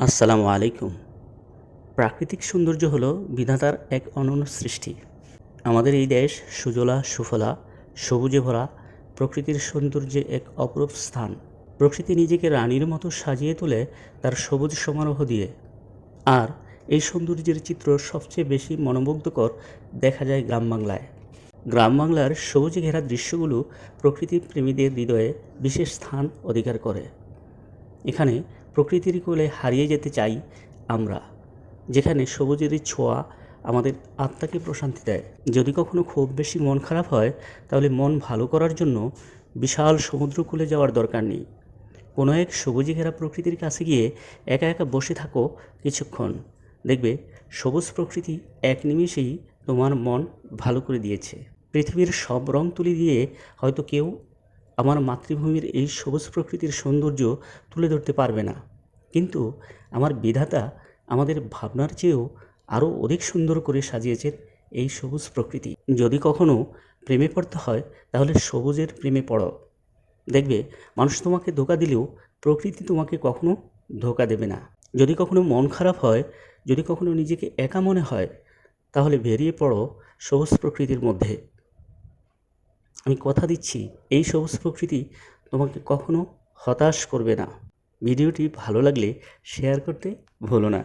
আসসালামু আলাইকুম। প্রাকৃতিক সৌন্দর্য হলো বিধাতার এক অনন্য সৃষ্টি। আমাদের এই দেশ সুজলা সুফলা, সবুজে ভরা, প্রকৃতির সৌন্দর্যে এক অপরূপ স্থান। প্রকৃতি নিজেকে রানীর মতো সাজিয়ে তোলে তার সবুজ সমারোহ দিয়ে। আর এই সৌন্দর্যের চিত্র সবচেয়ে বেশি মনোমুগ্ধকর দেখা যায় গ্রাম বাংলায়। গ্রাম বাংলার সবুজে ঘেরা দৃশ্যগুলো প্রকৃতি প্রেমীদের হৃদয়ে বিশেষ স্থান অধিকার করে। এখানে প্রকৃতির কোলে হারিয়ে যেতে চাই আমরা, যেখানে সবুজের ছোঁয়া আমাদের আত্মাকে প্রশান্তি দেয়। যদি কখনো খুব বেশি মন খারাপ হয়, তাহলে মন ভালো করার জন্য বিশাল সমুদ্রকূলে যাওয়ার দরকার নেই। কোনো এক সবুজে ঘেরা প্রকৃতির কাছে গিয়ে একা একা বসে থাকো কিছুক্ষণ। দেখবে সবুজ প্রকৃতি এক নিমেষেই তোমার মন ভালো করে দিয়েছে। পৃথিবীর সব রং তুলি দিয়ে হয়তো কেউ আমার মাতৃভূমির এই সবুজ প্রকৃতির সৌন্দর্য তুলে ধরতে পারবে না, কিন্তু আমার বিধাতা আমাদের ভাবনার চেয়েও আরও অধিক সুন্দর করে সাজিয়েছেন এই সবুজ প্রকৃতি। যদি কখনো প্রেমে পড়তে হয়, তাহলে সবুজের প্রেমে পড়ো। দেখবে মানুষ তোমাকে ধোঁকা দিলেও প্রকৃতি তোমাকে কখনো ধোঁকা দেবে না। যদি কখনো মন খারাপ হয়, যদি কখনো নিজেকে একা মনে হয়, তাহলে বেরিয়ে পড়ো সবুজ প্রকৃতির মধ্যে। আমি কথা দিচ্ছি, এই সবুজ প্রকৃতি তোমাকে কখনো হতাশ করবে না। ভিডিওটি ভালো লাগলে শেয়ার করতে ভুলো না।